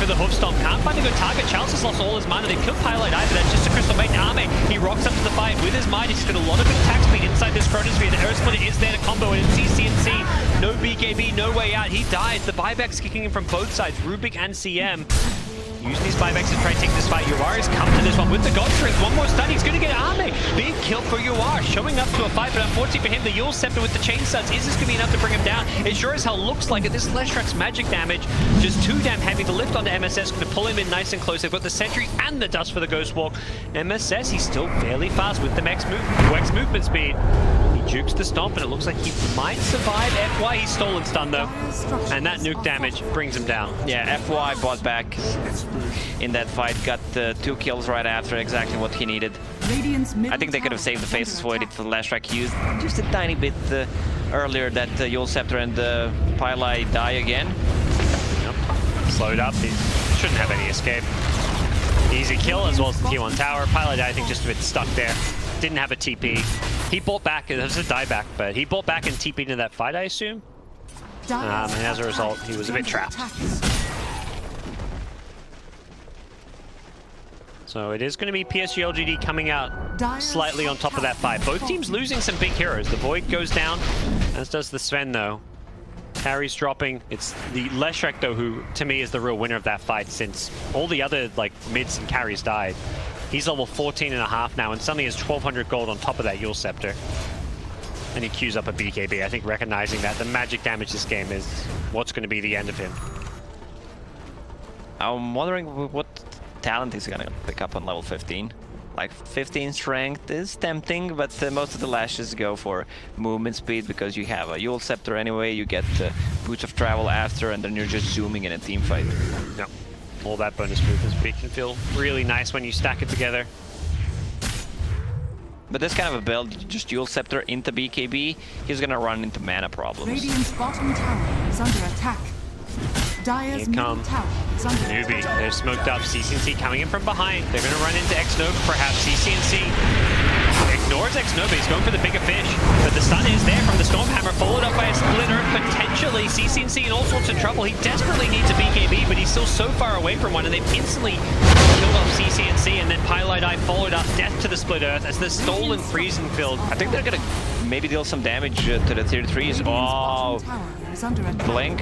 the hoof stomp. Can't find a good target. Charles has lost all his mana. They've killed Pilot Eye, but that's just a Crystal Maiden. Arme, he rocks up to the fight with his might. He's got a lot of attack speed inside this Chronosphere. The Earth Splitter is there to combo, and it's CCNC. No BKB, no way out. He died. The buybacks kicking in from both sides, Rubik and CM. Using these buybacks to try and take this fight. Yuari's come to this one with the God Strength. One more stun. He's going to get Arme. Big kill for Yuar. Showing up to a fight, but unfortunately for him, the Yule Scepter with the Chain Stuns. Is this going to be enough to bring him down? It sure as hell looks like it. This Leshrax's magic damage, just too damn heavy. The lift onto MSS going to pull him in nice and close. They've got the Sentry and the Dust for the Ghost Walk. MSS, he's still fairly fast with the max movement speed. He jukes the Stomp, and it looks like he might survive. FY, he's stolen stun though. And that nuke damage brings him down. Yeah, FY bought back in that fight, got 2 kills right after, exactly what he needed. I think they could have saved the Faceless Void if the Leshrax used just a tiny bit earlier that Yule Scepter and Pylai die again. Yep. Slowed up, he shouldn't have any escape. Easy kill as well as the T1 tower. Pylai, I think, just a bit stuck there. Didn't have a TP. He bought back, it was a dieback, but he bought back and TP'd into that fight, I assume. And as a result, he was a bit trapped. So it is going to be PSG.LGD coming out slightly on top of that fight. Both teams losing some big heroes. The Void goes down, as does the Sven though. Carry's dropping. It's the Leshrax though who, to me, is the real winner of that fight, since all the other like mids and carries died. He's level 14.5 now, and suddenly has 1200 gold on top of that Yule Scepter. And he queues up a BKB. I think recognizing that the magic damage this game is what's going to be the end of him. I'm wondering what talent he's gonna pick up on level 15. Like 15 strength is tempting, but most of the lashes go for movement speed because you have a Yule Scepter anyway, you get Boots of Travel after, and then you're just zooming in a team fight. Yep. All that bonus movement speed can feel really nice when you stack it together. But this kind of a build, just Yule Scepter into BKB, he's gonna run into mana problems. Radiant's bottom tower is under attack. Dire's middle tower is under Newbee, they're smoked up. CCNC coming in from behind. They're going to run into X-Nova, perhaps. CCNC ignores X-Nova. He's going for the bigger fish. But the stun is there from the Stormhammer, followed up by a Splitter. Potentially, CCNC in all sorts of trouble. He desperately needs a BKB, but he's still so far away from one, and they've instantly killed off CCNC, and then Pylite Eye followed up death to the Split Earth as the stolen freezing field. I think they're going to maybe deal some damage to the tier 3s. Oh, blink.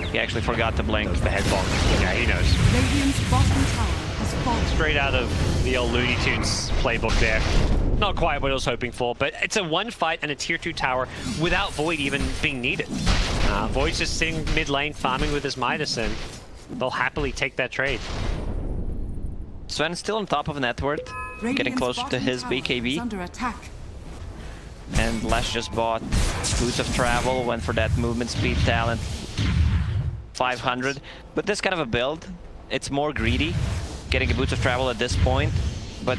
He actually forgot to blink. The head bonk. Yeah, he knows. Radiant's bottom tower has fallen. Straight out of the old Looney Tunes playbook there. Not quite what I was hoping for, but it's a one fight and a tier 2 tower without Void even being needed. Void's just sitting mid lane farming with his Midas, and they'll happily take that trade. Sven's still on top of net worth, getting closer to his BKB. Under attack. And Lash just bought Boots of Travel, went for that movement speed talent. 500, but this kind of a build, it's more greedy, getting a Boots of Travel at this point, but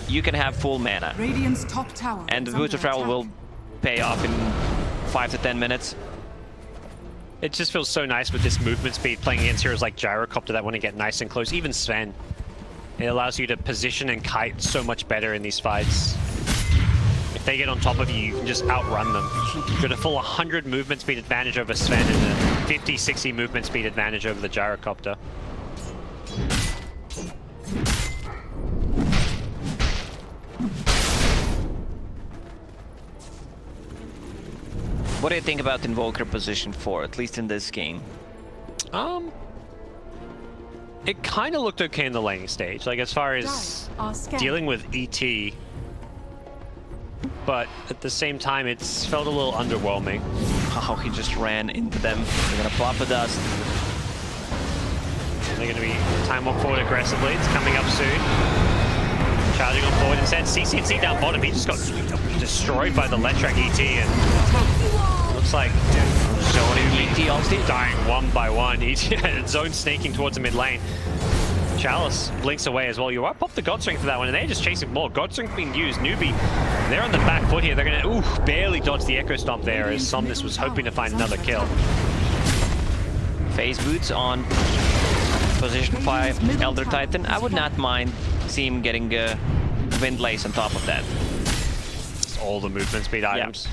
you can have full mana. Radiant's top tower and the Boots of Travel will pay off in 5 to 10 minutes. It just feels so nice with this movement speed playing against heroes like Gyrocopter that want to get nice and close, even Sven. It allows you to position and kite so much better in these fights. If they get on top of you, you can just outrun them. You've got a full 100 movement speed advantage over Sven and a 50-60 movement speed advantage over the Gyrocopter. What do you think about Invoker position 4, at least in this game? It kind of looked okay in the laning stage, like as far as dealing with ET. But at the same time, it's felt a little underwhelming. Oh, he just ran into them. They're gonna plop a dust. They're gonna be time walk forward aggressively. It's coming up soon. Charging on forward instead. CCNC down bottom. He just got destroyed by the Leshrax ET, and looks like Zone ET also dying one by one. Zone sneaking towards the mid lane. Chalice blinks away as well. You are pop the God Strength for that one, and they're just chasing more. God Strength being used. Newbee, they're on the back foot here. They're gonna, barely dodge the Echo Stomp there as Somnus was hoping to find another kill. Phase Boots on position 5, Elder Titan. I would not mind seeing him getting Wind Lace on top of that. It's all the movement speed items.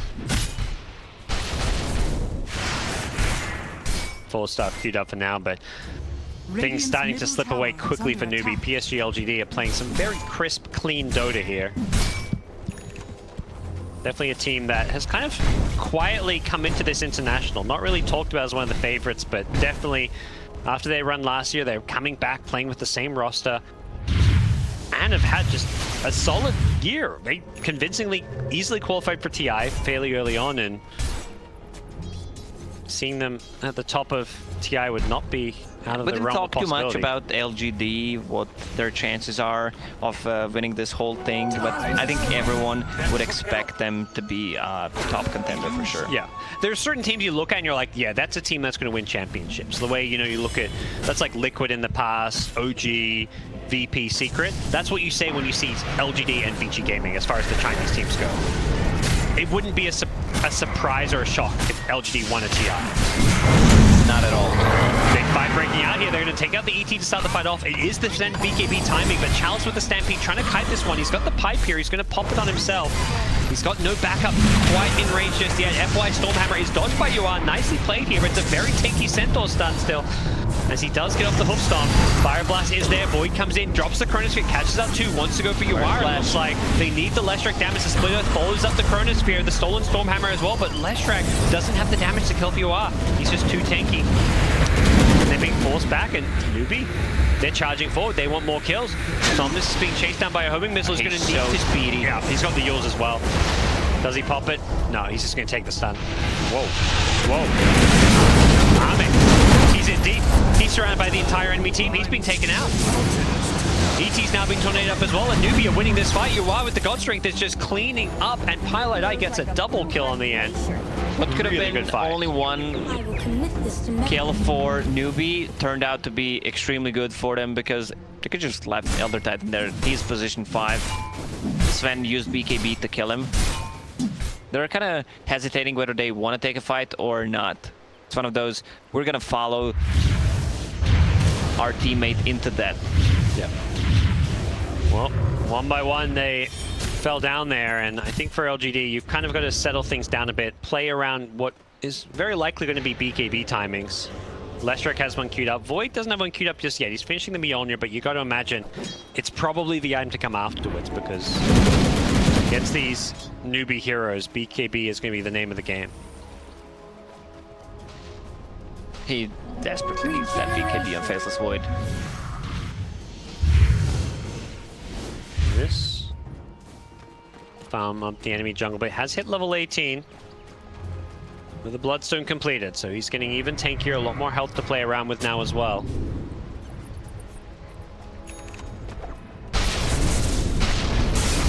Full stuff queued up for now, but things starting to slip away quickly for Newbee. PSG.LGD are playing some very crisp, clean Dota here. Definitely a team that has kind of quietly come into this international. Not really talked about as one of the favorites, but definitely after they run last year, they're coming back, playing with the same roster, and have had just a solid year. They convincingly, easily qualified for TI fairly early on, and seeing them at the top of TI would not be out of the realm of possibility. We didn't talk too much about LGD, what their chances are of winning this whole thing, but I think everyone would expect them to be a top contender for sure. Yeah, there's certain teams you look at and you're like, yeah, that's a team that's going to win championships. The way, you know, you look at, that's like Liquid in the past, OG, VP, Secret. That's what you say when you see LGD and Vici Gaming as far as the Chinese teams go. It wouldn't be a surprise or a shock if LGD won a TI. Not at all. Big fight breaking out here. They're going to take out the ET to start the fight off. It is the BKB timing, but Chalice with the Stampede trying to kite this one. He's got the pipe here. He's going to pop it on himself. He's got no backup quite in range just yet. FY Stormhammer is dodged by UR. Nicely played here. It's a very tanky Centaur stun still, as he does get off the hoof stomp. Fire Blast is there. Void comes in, drops the Chronosphere, catches up two, wants to go for UR. It looks like they need the Leshrac damage. The Split Earth follows up the Chronosphere, the stolen Stormhammer as well, but Leshrac doesn't have the damage to kill for UR. He's just too tanky. And they're being forced back, and Newbee, they're charging forward. They want more kills. Somnus is being chased down by a homing missile. He's going to need so speedy. Yeah, he's got the Yules as well. Does he pop it? No, he's just going to take the stun. Whoa. Whoa. Armin, he's in deep. He's surrounded by the entire enemy team. He's been taken out. ET's now being tornadoed up as well, and Newbee are winning this fight. UR with the God Strength is just cleaning up, and Pilot Eye gets a double kill on the end. What could have been only one kill for Newbee turned out to be extremely good for them, because they could just left Elder Titan there. He's position 5. Sven used BKB to kill him. They're kind of hesitating whether they want to take a fight or not. It's one of those, we're going to follow our teammate into that. Yeah. Well, one by one they fell down there, and I think for LGD, you've kind of got to settle things down a bit, play around what is very likely going to be BKB timings. Leshrac has one queued up. Void doesn't have one queued up just yet. He's finishing the Mjolnir, but you got to imagine it's probably the item to come afterwards, because against these Newbee heroes, BKB is going to be the name of the game. He desperately needs that BKB on Faceless Void. This farm up the enemy jungle, but has hit level 18 with the Bloodstone completed, so he's getting even tankier, a lot more health to play around with now as well.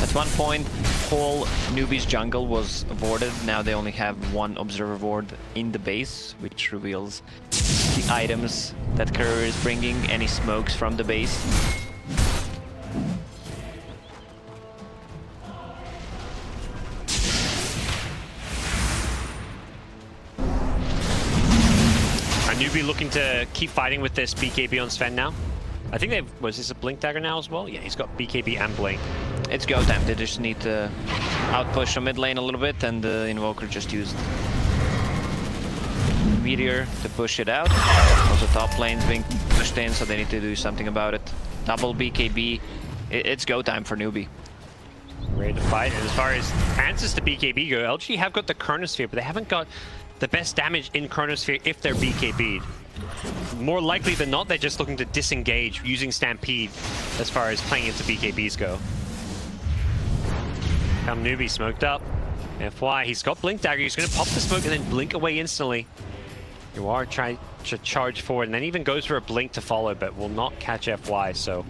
At one point, whole Newbee's jungle was avoided. Now they only have one observer ward in the base, which reveals the items that Courier is bringing, any smokes from the base. Newbee looking to keep fighting with this BKB on Sven now. I think they've, was this a Blink Dagger now as well? Yeah, he's got BKB and Blink. It's go time. They just need to outpush from mid lane a little bit, and the Invoker just used Meteor to push it out. Also top lane's being pushed in, so they need to do something about it. Double BKB. It's go time for Newbee. Ready to fight. And as far as answers to BKB go, LG have got the Chronosphere, but they haven't got the best damage in Chronosphere if they're BKB'd. More likely than not, they're just looking to disengage using Stampede as far as playing into BKBs go. Come Newbee smoked up. FY, he's got Blink Dagger. He's going to pop the smoke and then blink away instantly. You are trying to charge forward and then even goes for a blink to follow, but will not catch FY, so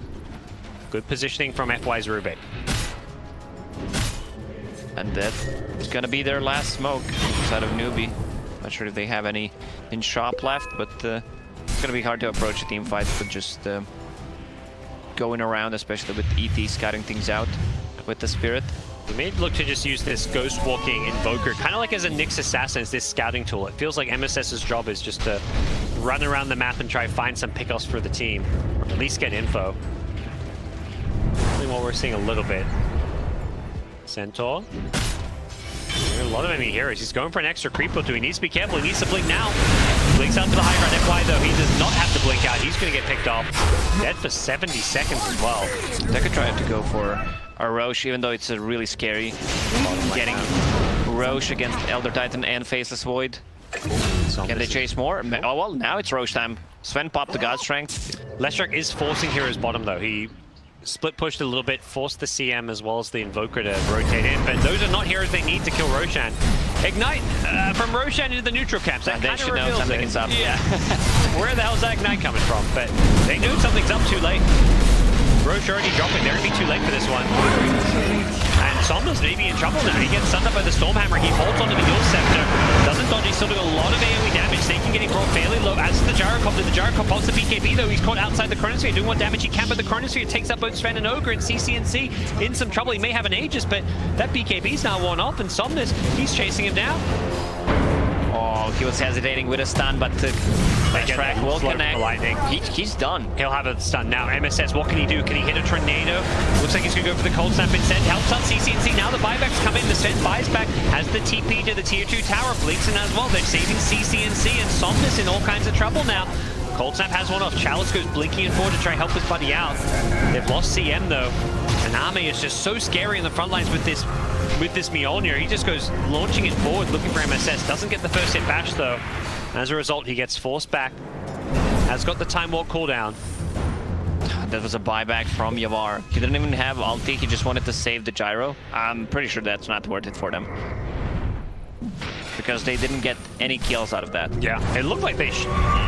good positioning from FY's Rubik. And that is going to be their last smoke outside of Newbee. Not sure if they have any in shop left, but it's going to be hard to approach a team fight with just going around, especially with ET scouting things out with the Spirit. We may look to just use this Ghost Walking Invoker, kind of like as a Nyx Assassin, as this scouting tool. It feels like MSS's job is just to run around the map and try to find some pickoffs for the team, or at least get info. Really what we're seeing a little bit. Centaur. A lot of enemy heroes. He's going for an extra creep, but he needs to be careful. He needs to blink now. Blinks out to the high ground. FY though, he does not have to blink out. He's going to get picked off. Dead for 70 seconds as well. They could try to go for a Roche, even though it's a really scary getting Roche against Elder Titan and Faceless Void. Can they chase more? Oh well, now it's Roche time. Sven popped the God Strength. Leshrac is forcing Hero's bottom though. He split pushed a little bit, forced the CM as well as the Invoker to rotate in, but those are not heroes they need to kill Roshan. Ignite from Roshan into the neutral camps. That they should know something's up. Yeah. Where the hell's that Ignite coming from? But they knew something's up too late. Roche already dropping. They're going to be too late for this one. And Somna's maybe in trouble now. He gets stunned up by the Stormhammer. He holds onto the Yule Scepter. Doesn't dodge. He's still doing a lot of AoE damage. Staking getting brought fairly low. As the Gyrocopter. The Gyrocopter pulls the BKB though. He's caught outside the Chronosphere. Doing what damage he can, but the Chronosphere takes up both Sven and Ogre, and CCNC in some trouble. He may have an Aegis, but that BKB's now worn off, and Somnus, he's chasing him down. Oh, he was hesitating with a stun, but the track will connect. He's done. He'll have a stun now. MSS, what can he do? Can he hit a tornado? Looks like he's going to go for the cold snap instead. Helps out CCNC. Now the buybacks come in. The Sven buys back. Has the TP to the tier 2 tower. Blinks in as well. They're saving CCNC, and Somnus in all kinds of trouble now. Cold Snap has one off. Chalice goes blinking in forward to try and help his buddy out. They've lost CM though. And Ame is just so scary in the front lines with this Mjolnir. He just goes launching it forward, looking for MSS. Doesn't get the first hit bash though. As a result, he gets forced back. Has got the Time Walk cooldown. That was a buyback from Yavar. He didn't even have ulti, he just wanted to save the gyro. I'm pretty sure that's not worth it for them, because they didn't get any kills out of that. Yeah, it looked like they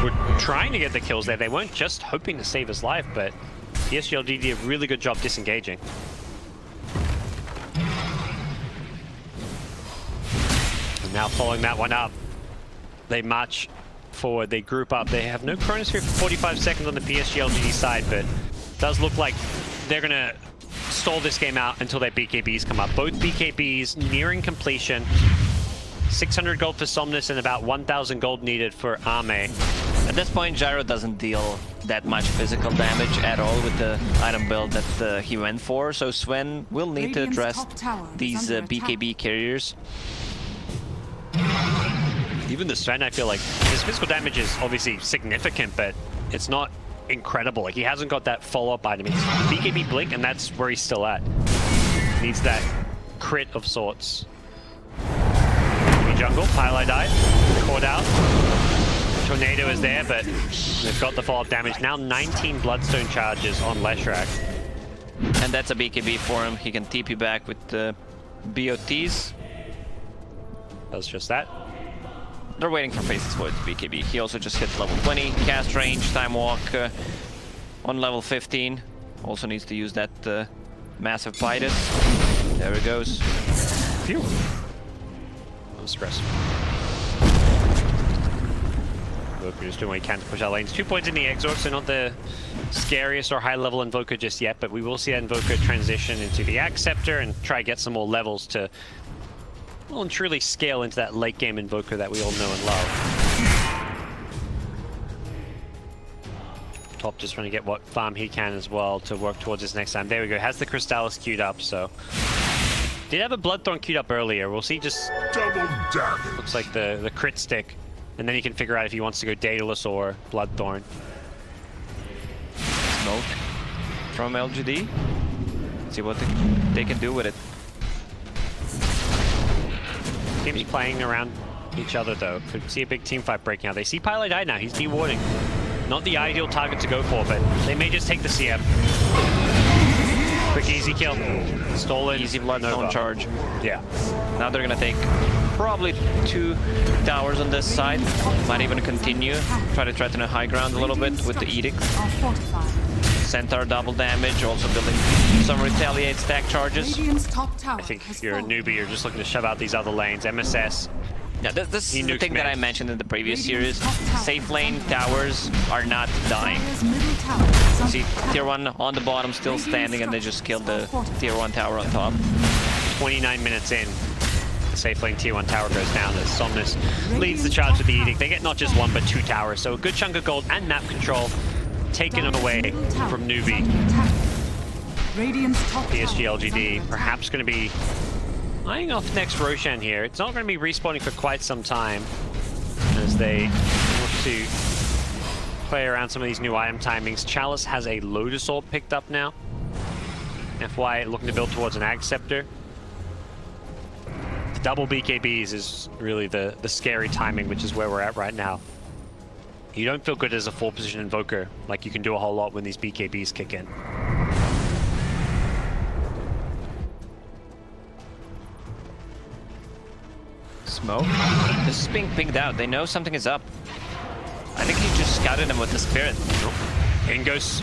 were trying to get the kills there. They weren't just hoping to save his life, but PSG.LGD did a really good job disengaging. And now following that one up, they march forward, they group up. They have no Chronosphere for 45 seconds on the PSG.LGD side, but it does look like they're going to stall this game out until their BKBs come up. Both BKBs nearing completion. 600 gold for Somnus and about 1,000 gold needed for Ame. At this point, Gyro doesn't deal that much physical damage at all with the item build that he went for, so Sven will need to address these BKB carriers. Even the Sven, I feel like his physical damage is obviously significant, but it's not incredible. Like, he hasn't got that follow-up item. It's BKB blink, and that's where he's still at. Needs that crit of sorts. Jungle, Pilo died, caught out. Tornado is there, but they've got the follow-up damage. Now 19 Bloodstone charges on Leshrac. And that's a BKB for him. He can TP back with the BOTs. That's just that. They're waiting for Faceless Void BKB. He also just hit level 20. Cast range, Time Walk on level 15. Also needs to use that massive Pidus. There it goes. Phew. Stress. Invoker just doing what he can to push out lanes. 2 points in the Exorc, so not the scariest or high-level Invoker just yet, but we will see that Invoker transition into the Axe Scepter and try to get some more levels to well and truly scale into that late-game Invoker that we all know and love. Top just trying to get what farm he can as well to work towards his next time. There we go. Has the Crystallis queued up, so... Did have a Bloodthorn queued up earlier. We'll see just... Double damage. Looks like the crit stick. And then he can figure out if he wants to go Daedalus or Bloodthorn. Smoke from LGD. See what they can do with it. Teams playing around each other though. Could see a big team fight breaking out. They see Pilo die now. He's dewarding. Not the ideal target to go for, but they may just take the CM. Quick easy kill. Stolen. Easy Bloodstone charge. Yeah. Now they're gonna take probably 2 towers on this side. Might even continue. Try to threaten a high ground a little bit with the Edict. Centaur double damage, also building some retaliate stack charges. I think if you're a newbie, you're just looking to shove out these other lanes. MSS. Yeah, this is the thing that I mentioned in the previous series. Safe lane towers are not dying. See, tier 1 on the bottom still standing, and they just killed the tier 1 tower on top. 29 minutes in, the safe lane tier 1 tower goes down as Somnus leads the charge with the Edict. They get not just 1 but 2 towers, so a good chunk of gold and map control taken away from Newbee. PSG.LGD perhaps going to be eyeing off next Roshan here. It's not going to be respawning for quite some time as they will to play around some of these new item timings. Chalice has a Lotus Orb picked up now. FY looking to build towards an Ag Scepter. The double BKBs is really the scary timing, which is where we're at right now. You don't feel good as a 4-position Invoker, like you can do a whole lot when these BKBs kick in. Smoke. This is being pinged out. They know something is up. I think he just scouted him with the Spirit. In goes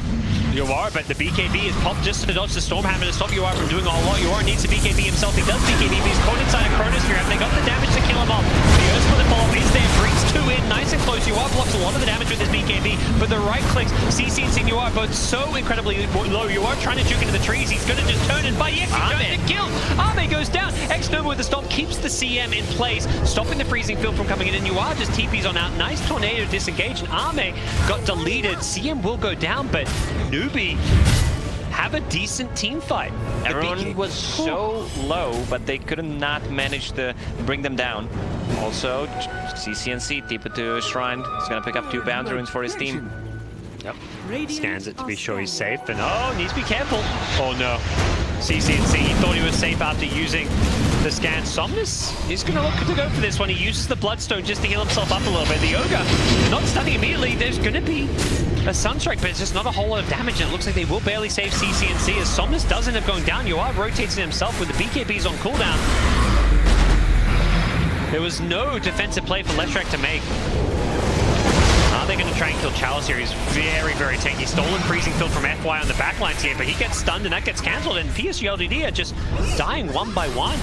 Yoar, but the BKB is popped just to dodge the Stormhammer to stop Yoar from doing a whole lot. Yoar needs to BKB himself. He does BKB, but he's caught inside a Chronosphere. Have they got the damage to kill him off? The Earthsplit follow-up is there, brings 2 in, nice and close. Yoar blocks a lot of the damage with his BKB, but the right clicks, CC and Yoar both so incredibly low. Yoar trying to juke into the trees. He's going to just turn and fight. Yes, he's going to kill. Ame goes down. X-Nova with the stop keeps the CM in place, stopping the freezing field from coming in, and Yoar just TPs on out. Nice tornado disengage, and Ame got deleted. CM will go down, but Newbee have a decent team fight. Everyone was so low, but they could not manage to bring them down. Also, CCNC, Tipa to Shrine. He's going to pick up 2 Bounty Runes for his team. Yep. Scans it to be sure he's safe, and oh, needs to be careful. Oh no. CCNC, he thought he was safe after using the scan. Somnus is going to look to go for this one. He uses the Bloodstone just to heal himself up a little bit. The Ogre not stunning immediately. There's going to be a Sunstrike, but it's just not a whole lot of damage, and it looks like they will barely save CCNC as Somnus does end up going down. Yoar rotates himself with the BKBs on cooldown. There was no defensive play for Leshrac to make. Are they going to try and kill Chalice here? He's very, very tanky. Stolen freezing field from FY on the backlines here, but he gets stunned and that gets cancelled, and PSG.LGD are just dying one by one.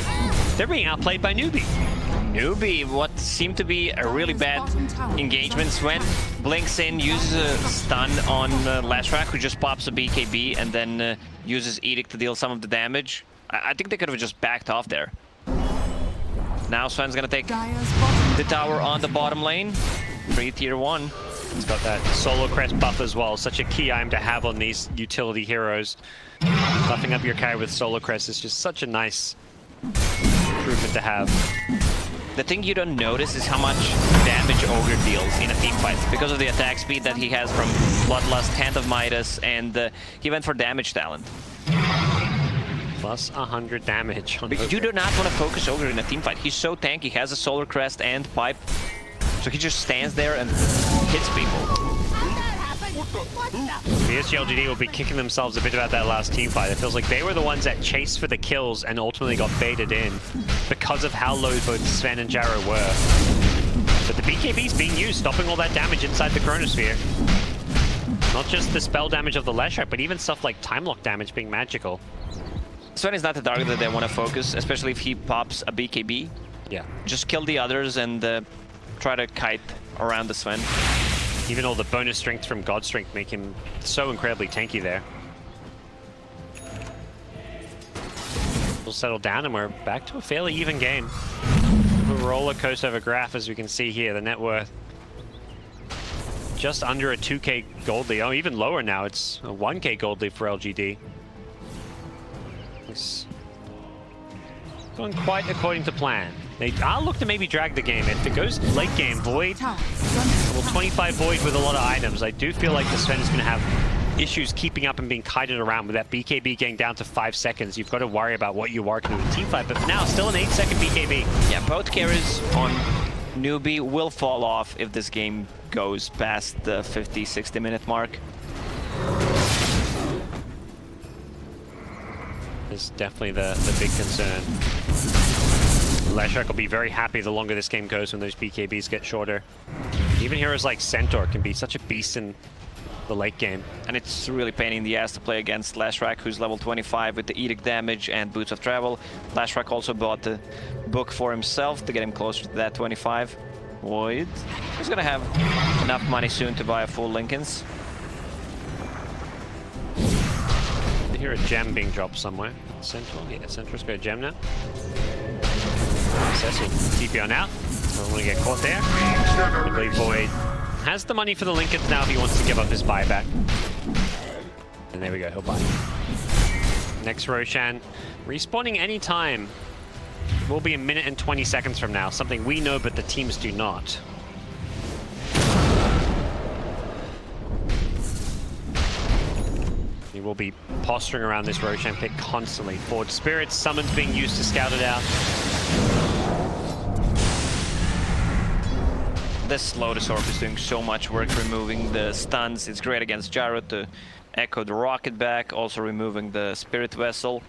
They're being outplayed by Newbee. Newbee, what seemed to be a really bad engagement. Sven blinks in, uses a stun on Leshrac, who just pops a BKB, and then uses Edict to deal some of the damage. I think they could have just backed off there. Now Sven's gonna take the tower on the bottom lane. Free tier 1. He's got that Solo Crest buff as well. Such a key item to have on these utility heroes. Buffing up your carry with Solo Crest is just such a nice improvement to have. The thing you don't notice is how much damage Ogre deals in a team fight because of the attack speed that he has from Bloodlust, Hand of Midas, and he went for damage talent. Plus 100 damage on But Ogre. you do not want to focus Ogre in a team fight. He's so tanky. He has a Solar Crest and Pipe. So he just stands there and hits people. PSG.LGD will be kicking themselves a bit about that last team fight. It feels like they were the ones that chased for the kills and ultimately got baited in because of how low both Sven and Jarrow were. But the BKB's being used, stopping all that damage inside the Chronosphere. Not just the spell damage of the Leshrac, but even stuff like Time Lock damage being magical. Sven is not the target that they want to focus, especially if he pops a BKB. Yeah. Just kill the others and try to kite around the Sven. Even all the bonus strength from God Strength make him so incredibly tanky there. We'll settle down and we're back to a fairly even game. A roller coaster of a graph, as we can see here. The net worth just under a 2k gold lead. Oh, even lower now. It's a 1k gold lead for LGD. It's going quite according to plan. I'll look to maybe drag the game. If it goes late game, Void, well, 25 Void with a lot of items. I do feel like the Sven is going to have issues keeping up and being kited around with that BKB getting down to 5 seconds. You've got to worry about what you are going to do in team fight, but for now, still an 8-second BKB. Yeah, both carries on Newbee will fall off if this game goes past the 50-60 minute mark. Is definitely the big concern. Leshrac will be very happy the longer this game goes when those BKBs get shorter. Even heroes like Centaur can be such a beast in the late game. And it's really pain in the ass to play against Leshrac, who's level 25 with the Edict damage and Boots of Travel. Leshrac also bought the book for himself to get him closer to that 25. Void. He's gonna have enough money soon to buy a full Lincoln's. I hear a gem being dropped somewhere. Centaur? Yeah, Centaur's got a gem now. Cecil, TP on out. Don't want to get caught there. I believe Void has the money for the Lincolns now if he wants to give up his buyback. And there we go, he'll buy. Next Roshan, respawning anytime. Will be a minute and 20 seconds from now. Something we know, but the teams do not. He will be posturing around this Roshan pit constantly. Forward Spirits, summons being used to scout it out. This Lotus Orb is doing so much work removing the stuns. It's great against Gyro to echo the rocket back, also removing the Spirit Vessel.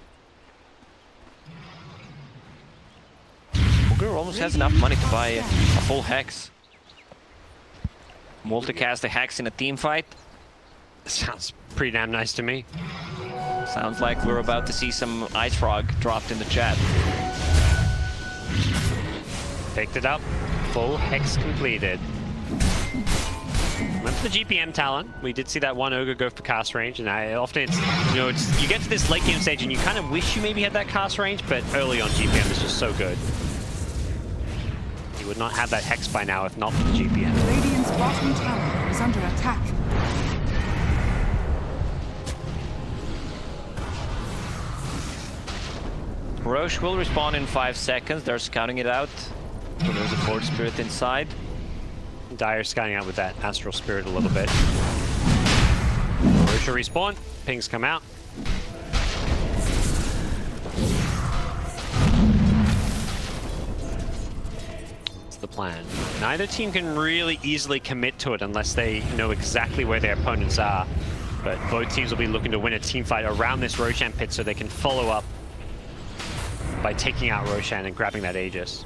Ogre almost has enough money to buy a full Hex. Multicast a Hex in a team fight. Sounds pretty damn nice to me. Sounds like we're about to see some Ice Frog dropped in the chat. Picked it up. Full Hex completed. Went for the GPM talent. We did see that one Ogre go for cast range, and often it's, you get to this late game stage and you kind of wish you maybe had that cast range, but early on GPM is just so good. He would not have that Hex by now if not for the GPM. Radiant's bottom tower is under attack. Roche will respawn in 5 seconds. They're scouting it out. So there's a Forward Spirit inside. Dire scouting out with that Astral Spirit a little bit. Roche will respawn. Pings come out. That's the plan. Neither team can really easily commit to it unless they know exactly where their opponents are. But both teams will be looking to win a team fight around this Roshan pit so they can follow up by taking out Roshan and grabbing that Aegis.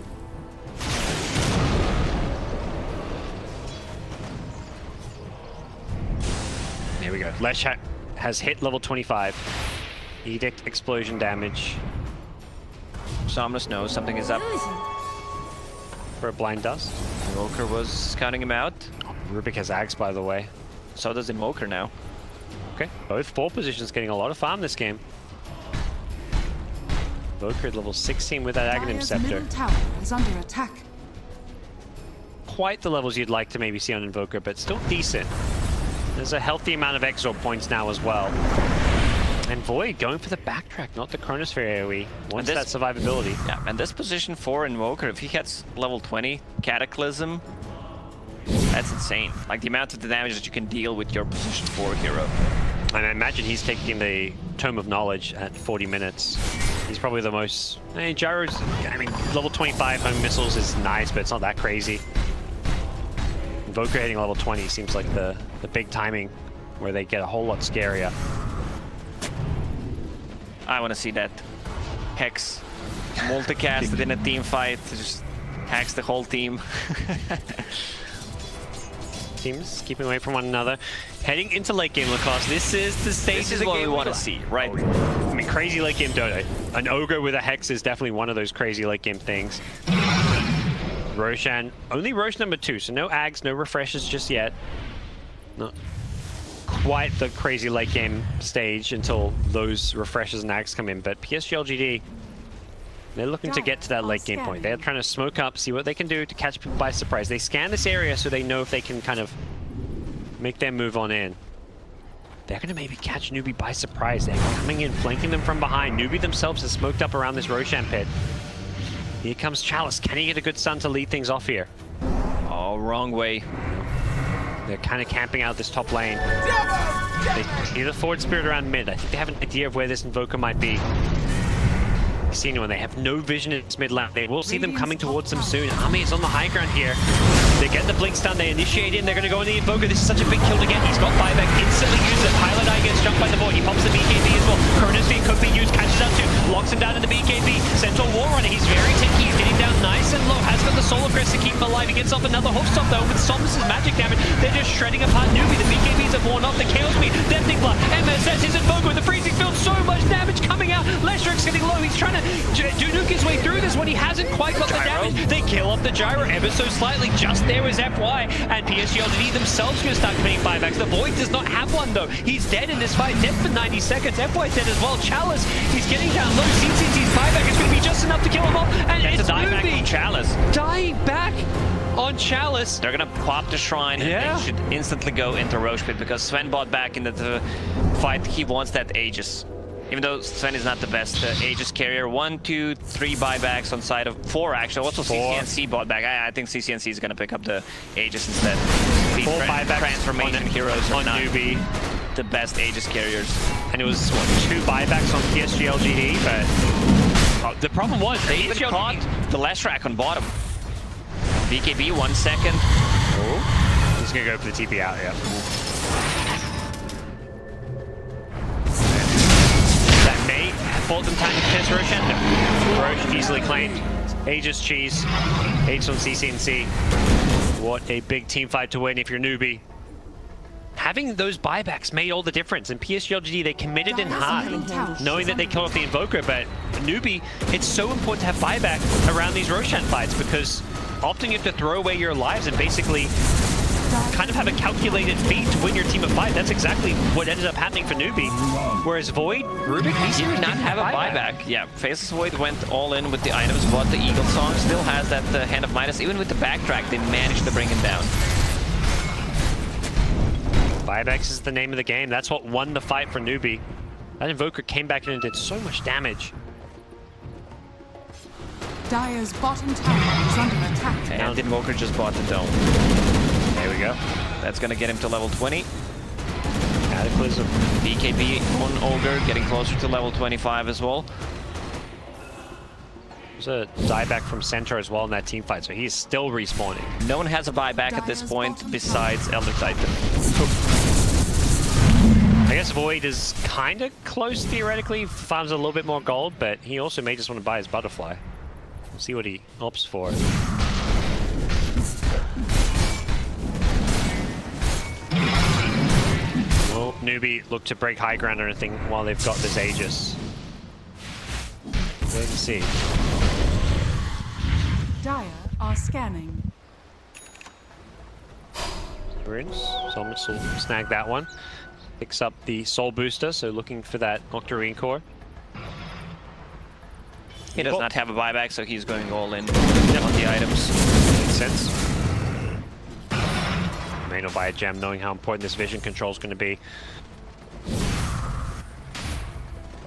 Here we go. Lesh has hit level 25. Edict explosion damage. Somnus knows something is up. For a blind dust. Invoker was scouting him out. Rubik has Ags, by the way. So does Invoker now. Okay, both 4 positions getting a lot of farm this game. Invoker at level 16 with that Aghanim Scepter. Middle tower is under attack. Quite the levels you'd like to maybe see on Invoker, but still decent. There's a healthy amount of Exorb points now as well. And Void going for the backtrack, not the Chronosphere AoE. Wants that survivability. Yeah, and this position for Invoker, if he gets level 20 Cataclysm, that's insane. Like the amount of the damage that you can deal with your position 4 hero. And I imagine he's taking the Tome of Knowledge at 40 minutes. He's probably the most... Gyro's... I mean, level 25 home missiles is nice, but it's not that crazy. Invoker hitting level 20 seems like the big timing where they get a whole lot scarier. I want to see that. Hex. Multicasted in a team fight. Just hacks the whole team. Teams keeping away from one another. Heading into late game Lacoste. This is the stage This is what we want to see, right? I mean, crazy late game Dota. An Ogre with a Hex is definitely one of those crazy late game things. Roshan, only Roche number 2, so no Ags, no refreshes just yet. Not quite the crazy late game stage until those refreshes and Ags come in, but PSG.LGD, they're looking to get to that late game point. They're trying to smoke up, see what they can do to catch people by surprise. They scan this area so they know if they can kind of make their move on in. They're going to maybe catch Newbee by surprise. They're coming in, flanking them from behind. Newbee themselves is smoked up around this Roshan pit. Here comes Chalice. Can he get a good stun to lead things off here? Oh, wrong way. They're kind of camping out this top lane. They see the Forward Spirit around mid. I think they have an idea of where this Invoker might be. See anyone? They have no vision in this mid lane. They will see them coming towards them soon. Ami is on the high ground here. They get the blink stun. They initiate in. They're going to go on the Invoker. This is such a big kill to get. He's got buyback. Instantly uses it. Pilot Eye gets jumped by the Void. He pops the BKB as well. Chronosphere could be used. Catches out two. Locks him down in the BKB. Centaur War Runner. He's very tanky. He's getting down nice and low. Has got the Solar Crest to keep him alive. He gets off another hook stop though with Somnus' magic damage. They're just shredding apart Newbee. The BKBs have worn off. The Chaos Beam. Deathing Blood. MSS. His Invoker with the freezing field. So much damage coming out. Lestrik's getting low. He's trying to nuke his way through this when he hasn't quite got the damage. They kill off the Gyro ever so slightly. Just there was FY. And PSG.LGD themselves going to start committing buybacks. The Void does not have one though. He's dead in this fight. Dead for 90 seconds. FY's dead as well. Chalice, he's getting down low. CCC's buyback is going to be just enough to kill him off. And That's it's a die back on Chalice. Dying back on Chalice. They're going to pop the shrine and they should instantly go into Roche Pit because Sven bought back into the fight. He wants that Aegis. Even though Sven is not the best Aegis carrier. 1, 2, 3 buybacks on side of 4 actually. Also CCNC bought back. I think CCNC is going to pick up the Aegis instead. 4 buybacks transformation heroes on Newbee. the best Aegis carriers. And it was, what, 2 buybacks on PSG.LGD, but the problem was They even caught the Leshrac on bottom. BKB 1 second. Oh, he's gonna go for the TP out, yeah. That may fault them time to finish Roshan. No. Roche easily claimed. Aegis cheese. Aegis on CCNC. What a big team fight to win if you're Newbee. Having those buybacks made all the difference. In PSG.LGD, they committed in hard, knowing that they killed off the Invoker, but Newbee, it's so important to have buyback around these Roshan fights because often you have to throw away your lives and basically kind of have a calculated feat to win your team of 5. That's exactly what ended up happening for Newbee. Whereas Void, Rubik, he did not have a buyback. Yeah, Faceless Void went all in with the items, bought the Eagle Song, still has that Hand of Midas. Even with the backtrack, they managed to bring him down. Buybacks is the name of the game. That's what won the fight for Newbee. That Invoker came back in and did so much damage. Dire's bottom tower is under attack. And Invoker just bought the dome. There we go. That's gonna get him to level 20. Cataclysm. BKB on Ogre, getting closer to level 25 as well. There's a dieback from Centaur as well in that team fight, so he's still respawning. No one has a buyback at this point besides Elder Titan. I guess Void is kind of close theoretically, farms a little bit more gold, but he also may just want to buy his Butterfly. We'll see what he opts for. Will Newbee look to break high ground or anything while they've got this Aegis? Wait and see. Dire are scanning. Runes. Solmus will snag that one. Picks up the Soul Booster, so looking for that Octarine Core. He does not have a buyback, so he's going all in on the items. Makes sense. May not buy a gem, knowing how important this vision control is going to be.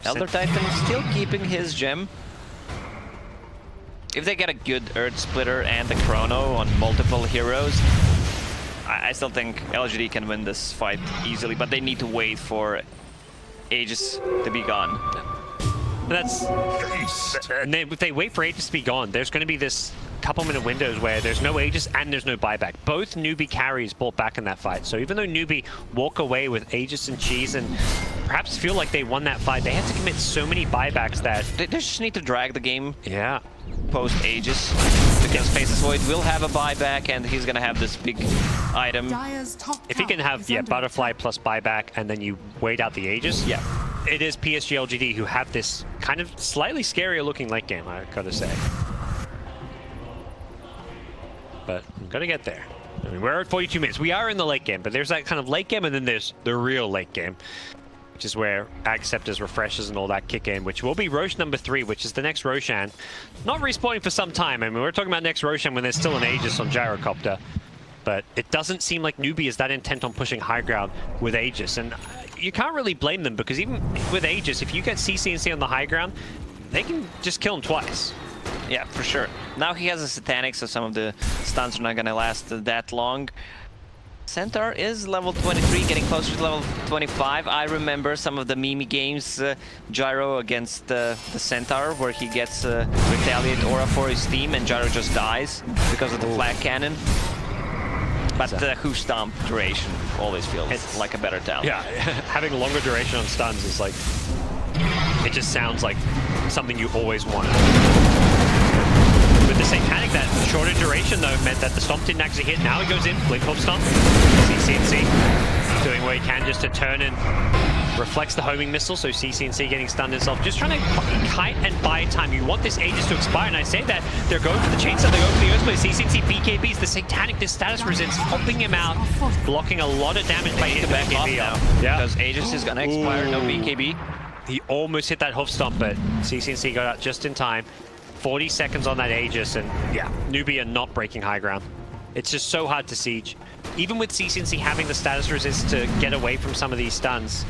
Elder Titan still keeping his gem. If they get a good Earth Splitter and the Chrono on multiple heroes, I still think LGD can win this fight easily, but they need to wait for Aegis to be gone. That's, and if they wait for Aegis to be gone, there's going to be this couple-minute windows where there's no Aegis and there's no buyback. Both Newbee carries bought back in that fight. So even though Newbee walk away with Aegis and Cheese and perhaps feel like they won that fight, they have to commit so many buybacks that they just need to drag the game. Yeah. Post Aegis, because Faceless Void will have a buyback and he's gonna have this big item. If he can have Butterfly plus buyback and then you wait out the Aegis, yeah, it is PSG.LGD who have this kind of slightly scarier looking late game, I gotta say. But I'm gonna get there. I mean, we're at 42 minutes. We are in the late game, but there's that kind of late game and then there's the real late game, which is where Acceptors, Refreshes, and all that kick in, which will be Roche number 3, which is the next Roshan. Not respawning for some time. I mean, we're talking about next Roshan when there's still an Aegis on Gyrocopter. But it doesn't seem like Newbee is that intent on pushing high ground with Aegis. And you can't really blame them, because even with Aegis, if you get CCNC on the high ground, they can just kill him twice. Yeah, for sure. Now he has a Satanic, so some of the stuns are not gonna last that long. Centaur is level 23, getting closer to level 25. I remember some of the meme games, Gyro against the Centaur, where he gets Retaliate Aura for his team and Gyro just dies because of the flag cannon. But the Who Stomp duration always feels like a better talent. Yeah, having longer duration on stuns is like, it just sounds like something you always wanted. With the Satanic, that shorter duration though meant that the Stomp didn't actually hit. Now he goes in, Blink Hop Stomp, CCNC doing what he can just to turn and reflects the homing missile, so CCNC getting stunned himself. Just trying to kite and buy time. You want this Aegis to expire, and I say that they're going for the chainsaw, they go for the Earthblade. CCNC BKBs, the Satanic, this status resistance, helping him out, blocking a lot of damage by hitting the back off now. Yeah, because Aegis is gonna expire, no BKB. He almost hit that Hoof Stomp, but CCNC got out just in time. 40 seconds on that Aegis, and yeah, Newbee are not breaking high ground. It's just so hard to siege. Even with CCNC having the status resist to get away from some of these stuns.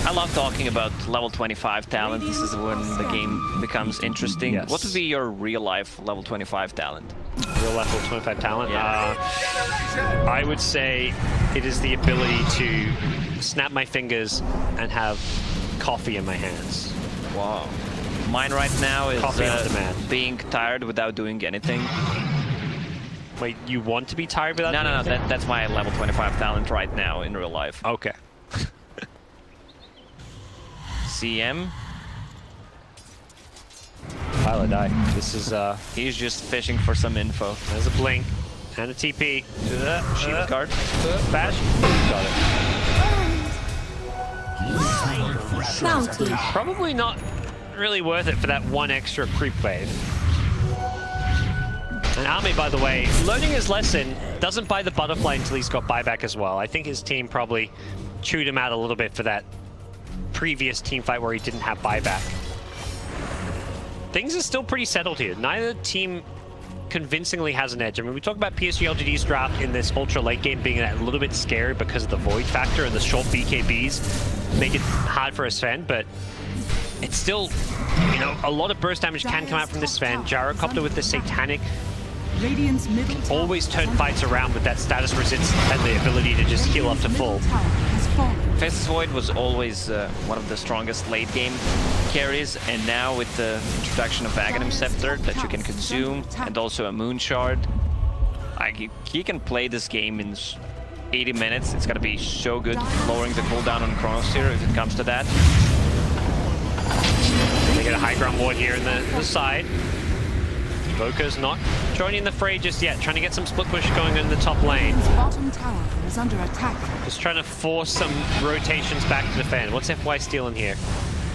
I love talking about level 25 talent. This is when the game becomes interesting. Yes. What would be your real-life level 25 talent? Real life level 25 talent? Yeah. I would say it is the ability to snap my fingers and have coffee in my hands. Wow. Mine right now is Coffee on demand. being tired without doing anything. Wait, you want to be tired without No, doing anything? that's my level 25 talent right now in real life. Okay. CM, Pilot die. This is, he's just fishing for some info. there's a blink and a TP. Shield guard. Bash. Got it. Bounty. Probably not really worth it for that one extra creep wave. And Ame, by the way, learning his lesson, doesn't buy the butterfly until he's got buyback as well. I think his team probably chewed him out a little bit for that previous team fight where he didn't have buyback. Things are still pretty settled here. Neither team convincingly has an edge. I mean, we talk about PSG.LGD's draft in this ultra late game being a little bit scary because of the void factor and the short BKBs make it hard for a Sven, but it's still, you know, a lot of burst damage can come out from this Sven. Gyrocopter with the Satanic Radiant's middle tower always turn is under fights around with that status resist and the ability to just heal up to full. Middle tower has fallen. Faceless Void was always one of the strongest late game carries, and now with the introduction of Aghanim Scepter that you can consume, and also a Moon Shard, he can play this game in 80 minutes. It's gonna be so good, lowering the cooldown on Chronosphere if it comes to that. They get a high ground ward here in the side. Voka's not joining the fray just yet, trying to get some split push going in the top lane. Radiant's bottom tower is under attack. Just trying to force some rotations back to defend. What's FY stealing here?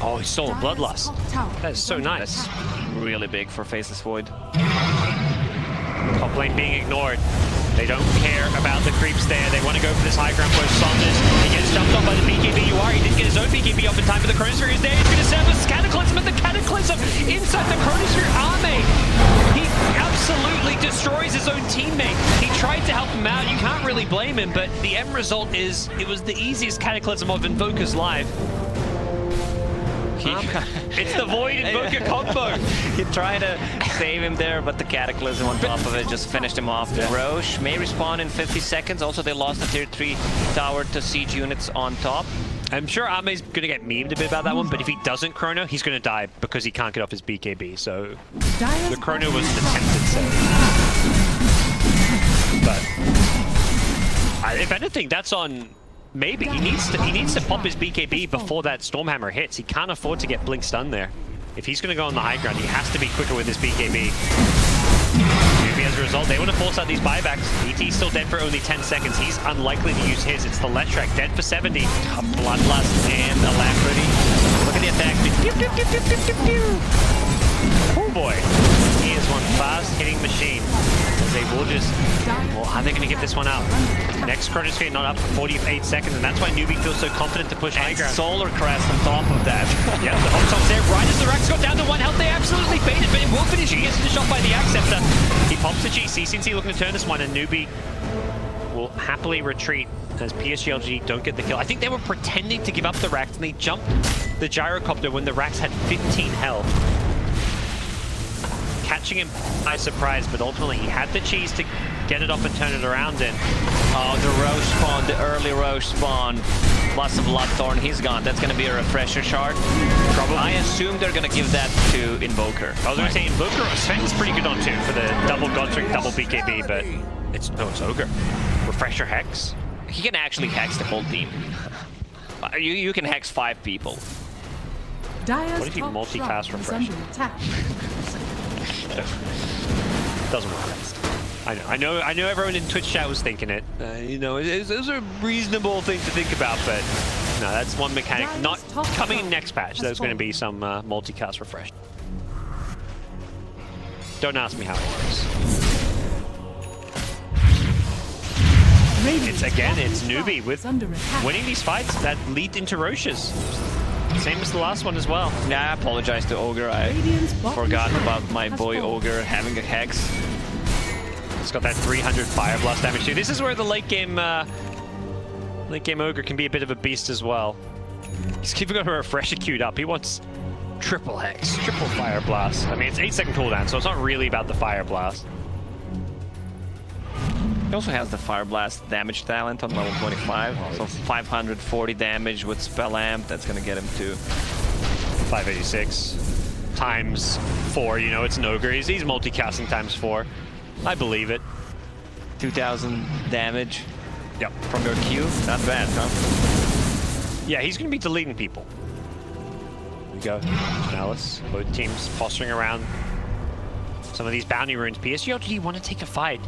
Oh, he stole a Dire's Bloodlust. top tower That is so under nice. attack. Really big for Faceless Void. Top lane being ignored. They don't care about the creeps there. They want to go for this high ground push. Saunders, he gets jumped on by the BKB UR. He didn't get his own BKB off in time, but the Chronosphere is there. He's going to set up a Cataclysm, but the Cataclysm inside the Chronosphere Ame. He absolutely destroys his own teammate. He tried to help him out. You can't really blame him, but the end result is it was the easiest Cataclysm of Invoker's life. It's the Void Invoker combo. He tried to save him there, but the Cataclysm on top of it just finished him off. Yeah. Roche may respawn in 50 seconds. Also, they lost the tier 3 tower to siege units on top. I'm sure Ame's going to get memed a bit about that one, but if he doesn't Chrono, he's going to die because he can't get off his BKB. So Dire's the Chrono bottom was an tower attempted is save. under attack. But if anything, that's on. Maybe he needs to pop his BKB before that Stormhammer hits. He can't afford to get blink stun there. If he's going to go on the high ground, he has to be quicker with his BKB. Newbee, as a result, they want to force out these buybacks. ET's still dead for only 10 seconds. He's unlikely to use his. It's the Leshrac dead for 70. A Bloodlust and Alacrity. Look at the attack speed. Pew, pew, pew, pew, pew, pew, pew. Oh boy. He is one fast-hitting machine. As they will just... Well, how are they going to get this one out? Next Chronosphere not up for 48 seconds, and that's why Newbee feels so confident to push high And ground. Solar Crest on top of that. Yeah, the hot shot's there. Right as the Rax got down to 1 health, they absolutely baited, but it will finish. He gets finished off by the Acceptor. He pops the GC. CNC looking to turn this one, and Newbee will happily retreat as PSG.LGD don't get the kill. I think they were pretending to give up the Rax, and they jumped the Gyrocopter when the Rax had 15 health. Catching him by surprise, but ultimately he had the cheese to get it off and turn it around in. Oh, the Roche spawn, the early Roche spawn, plus the Bloodthorn, he's gone. That's going to be a refresher shard. Probably. I assume they're going to give that to Invoker. I was going to say Invoker, Sven's pretty good on too for the double Godric, double BKB, but it's Ogre. Refresher Hex. He can actually hex the whole team. You can hex 5 people. Dire's What if you top multicast shrine is refresh? under attack. Doesn't work best. I know everyone in Twitch chat was thinking it. You know, it's a reasonable thing to think about, but no, that's one mechanic. Not coming in next patch. There's going to be some multicast refresh. Don't ask me how it works. It's Newbee with winning these fights that lead into Roches. Same as the last one as well. Yeah, I apologize to Ogre. I forgot about my boy Ogre having a hex. It's got that 300 Fire Blast damage too. This is where the late game Ogre can be a bit of a beast as well. He's keeping a refresher queued up. He wants triple Hex, triple Fire Blast. I mean, it's 8-second cooldown, so it's not really about the Fire Blast. He also has the Fire Blast damage talent on level 25, so 540 damage with Spell Amp. That's gonna get him to 586 times 4. You know, it's an ogre. He's multicasting times 4. I believe it. 2,000 damage. Yep. From your Q. Not bad, huh? Yeah, he's gonna be deleting people. There we go. Malice. Both teams posturing around some of these bounty runes. PSG.LGD want to take a fight.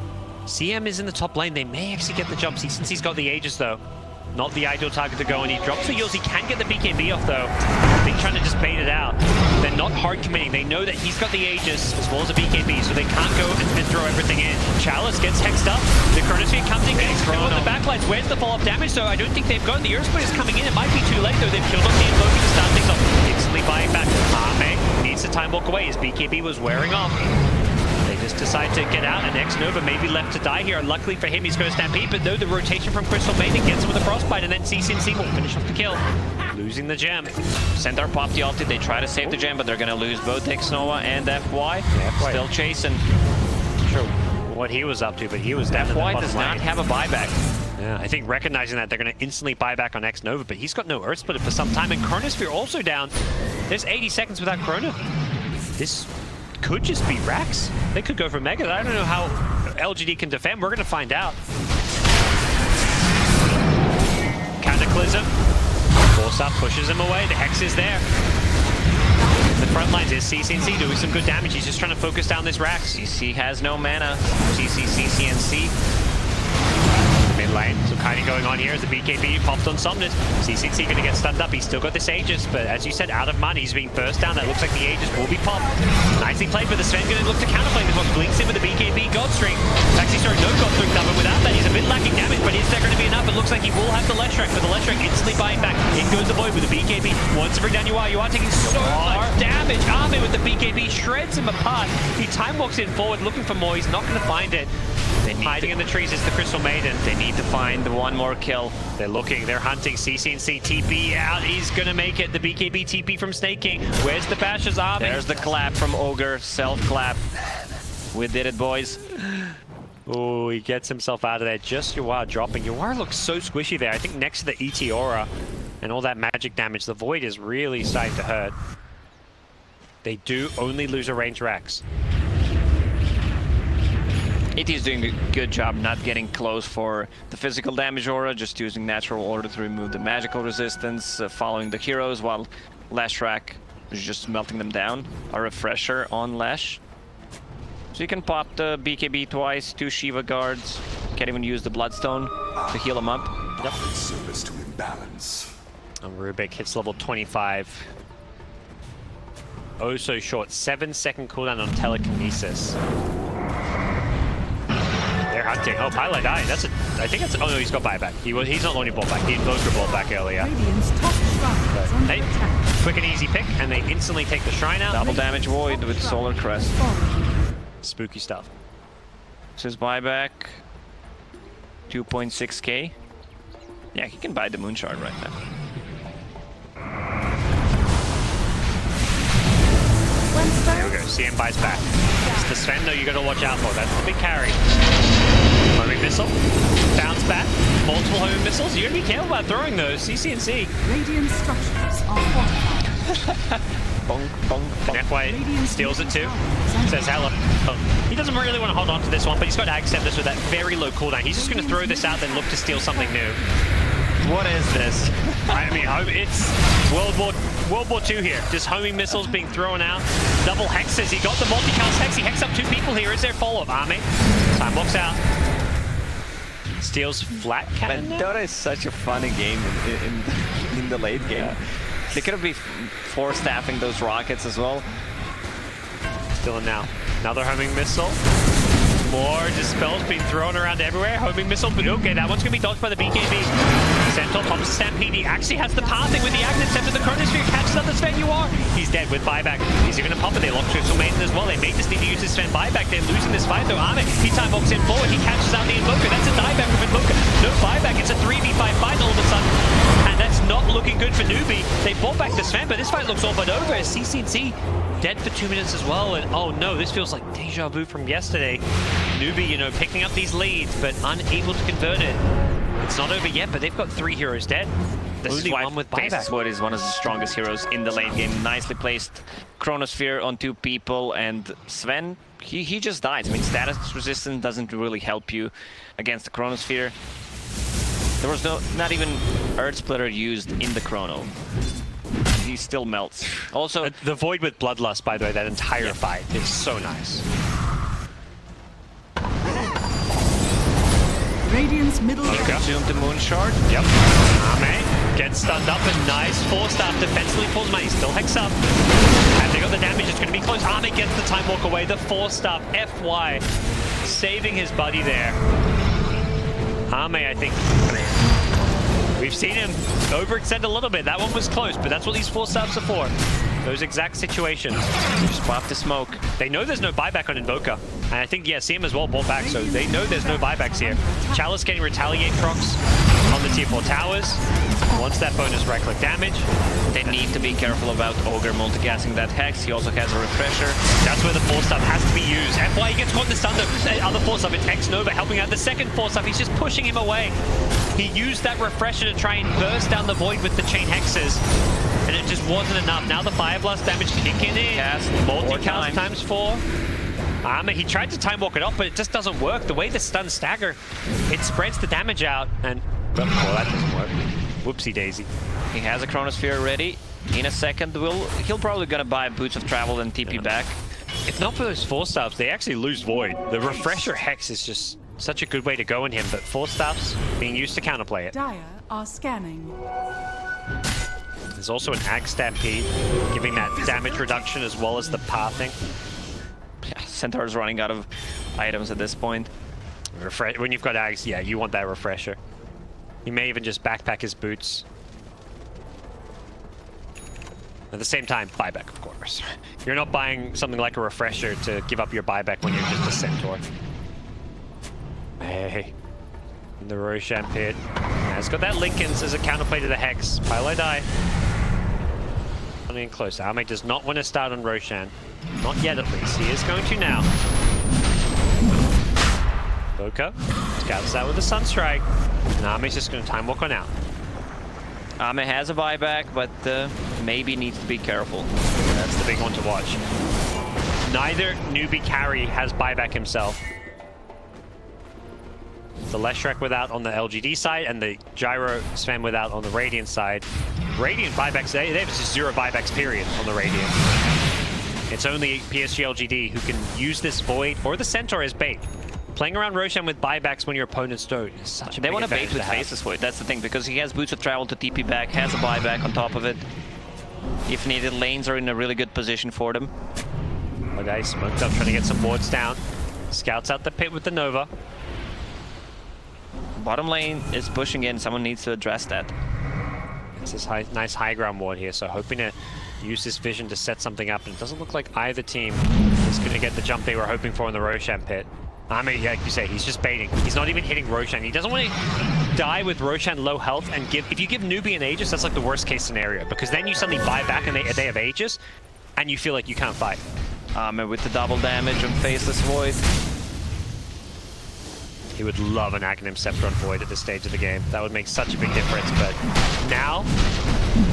CM is in the top lane. They may actually get the jump since he's got the Aegis, though. Not the ideal target to go, and he drops the heals. He can get the BKB off, though. I think trying to just bait it out. They're not hard committing. They know that he's got the Aegis as well as a BKB, so they can't go and throw everything in. Chalice gets hexed up. The Chronosphere comes in, getting thrown on the backlines. Where's the follow-up damage, though? I don't think they've gotten the Earth Split is coming in. It might be too late, though. They've killed off the Invoker to start things off. Instantly buying back. Ame needs to time walk away. His BKB was wearing off. They just decide to get out, and X-Nova may be left to die here. Luckily for him, he's going to Stampede, but no, the rotation from Crystal Maiden gets him with a Frostbite, and then CCNC will finish off the kill. Losing the gem. Centaur popped the ulti. They try to save the gem, but they're going to lose both X-Nova and FY. Still chasing. Sure what he was up to, but he was down in the bottom does lane. not have a buyback. Yeah, I think recognizing that, they're going to instantly buy back on X-Nova, but he's got no Earth Splitter for some time, and Chronosphere also down. There's 80 seconds without Chrono. This could just be Rax. They could go for Mega. I don't know how LGD can defend. We're going to find out. Cataclysm. Force up, pushes him away. The Hex is there. In the front lines is CCNC doing some good damage. He's just trying to focus down this Rax. CC has no mana. CCNC. Mid lane, some kiting going on here as the BKB popped on Somnus. CCNC going to get stunned up. He's still got this Aegis, but as you said, out of money. He's being burst down. That looks like the Aegis will be popped. Nicely played, but the Sven going to look to counterplay this one. Blinks in with the BKB Godstring. Actually, sorry, no Godstring cover. Without that, he's a bit lacking damage, but is there going to be enough? It looks like he will have the Leshrac, but the Leshrac instantly buying back. In goes the Void with the BKB. Wants to bring down You are taking so much damage. Ame with the BKB shreds him apart. He time walks in forward looking for more. He's not going to find it. Hiding in the trees is the Crystal Maiden. They need to find one more kill. They're looking, they're hunting. CCNC TP out. He's gonna make it. The BKB TP from Snake King. Where's the Basher's army? There's the clap from Ogre. Self-clap. We did it, boys. Oh, he gets himself out of there. Just Yuar dropping. Yuar looks so squishy there. I think next to the ET Aura and all that magic damage, the Void is really starting to hurt. They do only lose a range Rax. ET is doing a good job not getting close for the physical damage aura, just using natural order to remove the magical resistance, following the heroes, while Leshrac is just melting them down. A refresher on Lesh. So you can pop the BKB twice, 2 Shiva guards. Can't even use the Bloodstone to heal him up. Yep. Service to imbalance. And Rubik hits level 25. Oh, so short. 7-second cooldown on telekinesis. They're hunting. Oh, Pilot died. That's a. I think that's. Oh no, he's got buyback. He's not only bought back. He Invoker bought back earlier. Radiant's top shrine is under Hey, attack. quick and easy pick, and they instantly take the shrine out. Double damage Void with Solar Crest. Spooky stuff. This is buyback. 2.6k. Yeah, he can buy the Moon Shard right now. There we go. CM buys back. It's the Sven, though, you got to watch out for. That's the big carry. Homing missile. Bounce back. Multiple homing missiles. You got to be careful about throwing those. CCNC. Radiant structures are fortified. Bonk, bonk, bonk. And FY steals it too. Says hello. Oh, he doesn't really want to hold on to this one, but he's got to accept this with that very low cooldown. He's just going to throw this out, then look to steal something new. What is this? I mean, it's World War II here. Just homing missiles being thrown out. Double hexes. He got the multicast hex. He hexed up 2 people here. Is there follow-up? Army. Time walks out. Steals flat cannon. Man, Dota is such a funny game in the late game. Yeah. They could have been force-staffing those rockets as well. Still in now. Another homing missile. More dispels being thrown around everywhere. Homing missile. Okay, that one's going to be dodged by the BKB. Centaur pops Stampede. He actually has the pathing with the Agnet Scepter. The Chronosphere catches up the Sven Yuar. He's dead with buyback. He's even going to pop it. They lock Crystal Maiden as well. They may just need to use his Sven buyback. They're losing this fight though. Arme, he time walks in forward. He catches out the Invoker. That's a dieback from Invoker. No buyback. It's a 3v5 fight all of a sudden. And that's not looking good for Newbee. They bought back the Sven, but this fight looks all but over as CCNC dead for 2 minutes as well. And oh no, this feels like deja vu from yesterday. Newbee, you know, picking up these leads, but unable to convert it. It's not over yet, but they've got 3 heroes dead. Only one with buyback. What is one of the strongest heroes in the late game. Nicely placed Chronosphere on 2 people, and Sven, he just dies. I mean, status resistance doesn't really help you against the Chronosphere. There was not even Earth Splitter used in the Chrono. He still melts. Also, the Void with Bloodlust, by the way, that entire fight is so nice. Radiant's middle Okay. consume the Moon Shard. Yep. Ame gets stunned up, and nice force staff defensively pulls money. Still hex up. And they got the damage. It's going to be close. Ame gets the time walk away. The force staff, FY, saving his buddy there. Ame, I think, we've seen him overextend a little bit. That one was close, but that's what these force staffs are for. Those exact situations. Spot the smoke. They know there's no buyback on Invoker. And I think, yeah, CM as well bought back, so they know there's no buybacks here. Chalice getting retaliate procs on the tier 4 towers. Wants that bonus right-click damage. They need to be careful about Ogre multicasting that Hex. He also has a refresher. That's where the force stuff has to be used. FY gets caught in the stun. The other force stuff, it's X-Nova helping out. The second force stuff, he's just pushing him away. He used that refresher to try and burst down the void with the chain hexes. And it just wasn't enough. Now the Fire Blast damage kicking in. Cast, multi-cast times 4. He tried to time walk it off, but it just doesn't work. The way the stuns stagger, it spreads the damage out, and well, that doesn't work. Whoopsie daisy. He has a Chronosphere ready. In a second, he'll probably gonna buy Boots of Travel and TP back. If not for those force staffs, they actually lose Void. The refresher hex is just such a good way to go in him, but force staffs being used to counterplay it. Dire are scanning. There's also an Ag Stampede, giving that damage reduction as well as the pathing. Yeah, Centaur's running out of items at this point. When you've got Ags, yeah, you want that refresher. You may even just backpack his boots. At the same time, buyback, of course. You're not buying something like a refresher to give up your buyback when you're just a Centaur. Hey. In the Roshan pit. Yeah, it's got that Lincoln's as a counterplay to the Hex. Pilo die. Coming in close. Ame does not want to start on Roshan. Not yet, at least. He is going to now. Boka scouts out with a Sunstrike. And Ame's just going to time walk on out. Ame has a buyback, but maybe needs to be careful. That's the big one to watch. Neither Newbee carry has buyback himself. The Leshrac without on the LGD side, and the Gyro Sven without on the Radiant side. Radiant buybacks, they have just 0 buybacks, period, on the Radiant. It's only PSG.LGD who can use this Void or the Centaur as bait. Playing around Roshan with buybacks when your opponents don't is such a big advantage. They want to bait with Faceless Void, that's the thing, because he has Boots of Travel to TP back, has a buyback on top of it. If needed, lanes are in a really good position for them. Okay, smoked up, trying to get some wards down. Scouts out the pit with the Nova. Bottom lane is pushing in, someone needs to address that. It's this nice high ground ward here, so hoping to use this vision to set something up, and it doesn't look like either team is going to get the jump they were hoping for in the Roshan pit. I mean, yeah, like you say, he's just baiting. He's not even hitting Roshan. He doesn't want to die with Roshan low health and give... If you give Newbee an Aegis, that's like the worst case scenario, because then you suddenly buy back and they have Aegis, and you feel like you can't fight. With the double damage on Faceless Void. He would love an Aghanim Scepter on Void at this stage of the game. That would make such a big difference, but now,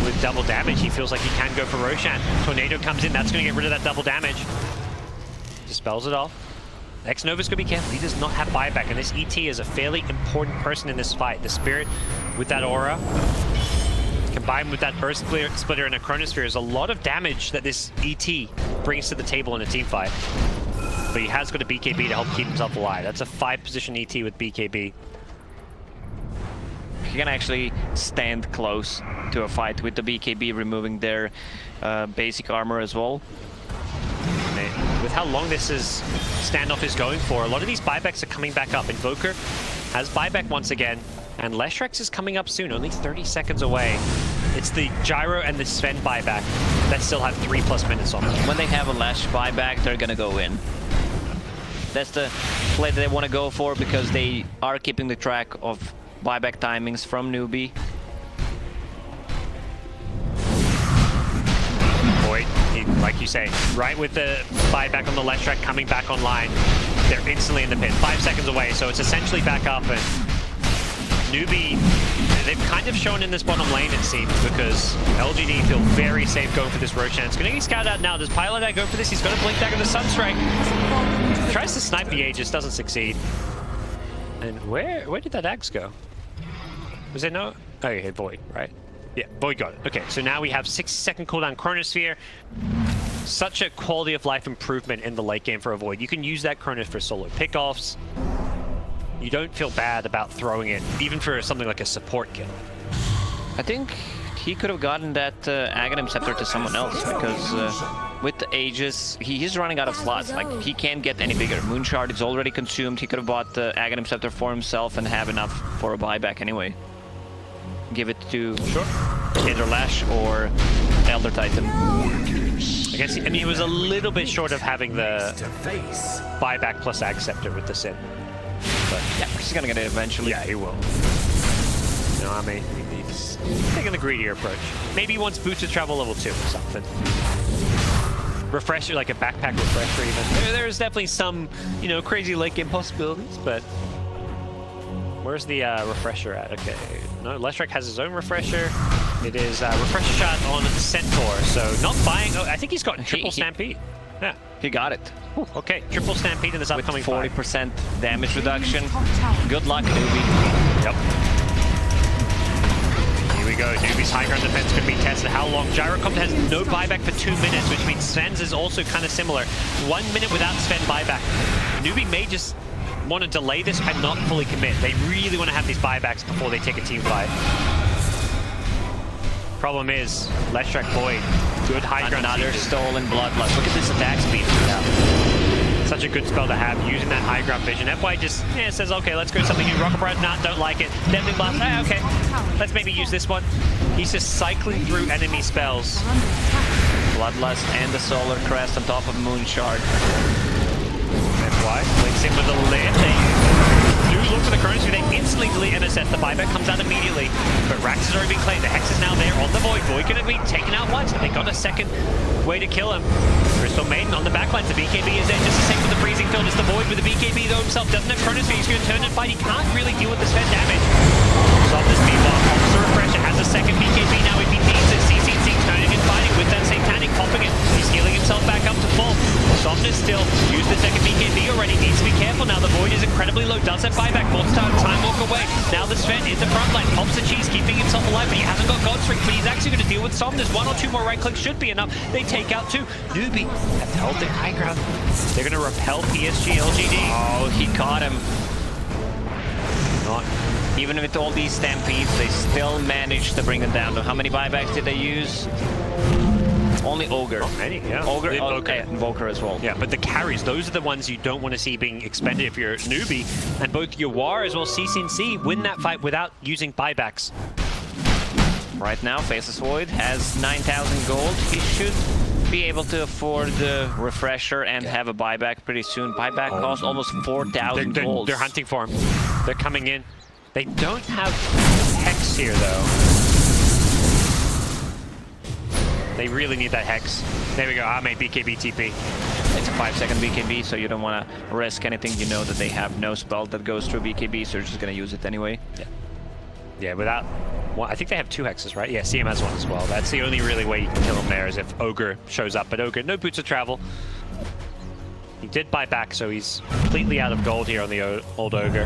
with double damage, he feels like he can go for Roshan. Tornado comes in, that's going to get rid of that double damage. Dispels it off. X-Nova's going to be careful. He does not have buyback, and this ET is a fairly important person in this fight. The Spirit with that aura, combined with that Burst Splitter and a Chronosphere, is a lot of damage that this ET brings to the table in a team fight. But he has got a BKB to help keep himself alive. That's a 5-position ET with BKB. He can actually stand close to a fight with the BKB, removing their basic armor as well. With how long this standoff is going for, a lot of these buybacks are coming back up. Invoker has buyback once again, and Leshrac is coming up soon, only 30 seconds away. It's the Gyro and the Sven buyback that still have 3+ minutes on them. When they have a Lash buyback, they're gonna go in. That's the play that they want to go for, because they are keeping the track of buyback timings from Newbee. Void, like you say, right with the buyback on the Leshrac coming back online. they're instantly in the pit. 5 seconds away, so it's essentially back up. And Newbee, they've kind of shown in this bottom lane, it seems, because LGD feel very safe going for this Roshan. It's going to get scouted out now. Does Pilot Eye go for this? He's got a blink dagger, the Sunstrike. Tries to snipe the Aegis, doesn't succeed. And where did that axe go? Was there no? Oh, you hit Void, right? Yeah, Void got it. Okay, so now we have 60-second cooldown Chronosphere. Such a quality of life improvement in the late game for a Void. You can use that Chronos for solo pickoffs. You don't feel bad about throwing it, even for something like a support kill. I think he could have gotten that Aghanim Scepter to someone else, because with the Aegis, he's running out of slots. Like, he can't get any bigger. Moonshard is already consumed. He could have bought the Aghanim Scepter for himself and have enough for a buyback anyway. Give it to either Lash or Elder Titan. I guess, I mean, he was a little bit short of having the buyback plus Ag Scepter with the Sin. But yeah, he's gonna get it eventually. Yeah, he will. No, I mean, he's taking the greedier approach. Maybe he wants boosted travel level 2 or something. Refresher, like a backpack refresher even. There's definitely some, you know, crazy late game possibilities, but where's the refresher at? Okay, no, Leshrac has his own refresher. It is refresher shot on Centaur, so not buying. Oh, I think he's got triple Stampede. Yeah, he got it. Ooh, okay, triple Stampede in this upcoming with 40% damage reduction. Good luck, Newbee. Yep. Here we go. Newbee's high ground defense could be tested. How long? Gyrocopter has no buyback for 2 minutes, which means Sven's is also kind of similar. 1 minute without Sven buyback. Newbee may just want to delay this and not fully commit. They really want to have these buybacks before they take a team fight. Problem is, Leshrac Void, good high ground. Another stolen Bloodlust. Look at this attack speed. Yeah. Such a good spell to have, using that high ground vision. FY just says, okay, let's go something new. Rocket Barrage, nah, don't like it. Deadly Blast, okay. Let's maybe use this one. He's just cycling through enemy spells. Bloodlust and the Solar Crest on top of Moonshard. FY links in with a lid. They do look for the Chronosphere. They instantly delete MSS. The buyback comes out immediately. But Rax has already been claimed. The Hex is now there on the Void. Void going to be taken out once. They got a second way to kill him. Crystal Maiden on the backlines. The BKB is there. Just the same with the Freezing Field. It's the Void with the BKB though himself. Doesn't have Chronosphere. He's going to turn and fight. He can't really deal with the Sven damage. Soft speed bomb. Pops the refresher. Has a second BKB now if he needs it. CCC turning and fighting with that Satanic. Popping it. He's healing himself back up to full. Softness still. Use the second BKB already. Needs to be careful now. The Void is incredibly low. Does have buyback. Time walk away. Now the Sven in the front line. Pops the cheese, keeping himself alive, but he hasn't got God's Ring, but he's actually going to deal with Somnus. 1 or 2 more right clicks should be enough. They take out 2. Newbee have held their high ground. They're going to repel PSG.LGD. Oh, he caught him. Not. Even with all these stampedes, they still managed to bring them down. How many buybacks did they use? Only Ogre. Not many, yeah. Ogre, okay, and Volker as well. Yeah, but the carries, those are the ones you don't want to see being expended if you're Newbee. And both Yawar as well as CCNC win that fight without using buybacks. Right now, Faceless Void has 9,000 gold. He should be able to afford the refresher and have a buyback pretty soon. Buyback costs almost 4,000 gold. They're hunting for him. They're coming in. They don't have Hex here, though. They really need that Hex. There we go. I made BKB TP. It's a 5-second BKB, so you don't want to risk anything. You know that they have no spell that goes through BKB, so you're just going to use it anyway. Yeah. Yeah, without... Well, I think they have 2 Hexes, right? Yeah, CM has 1 as well. That's the only really way you can kill him there is if Ogre shows up. But Ogre, no boots of travel. He did buy back, so he's completely out of gold here on the old Ogre.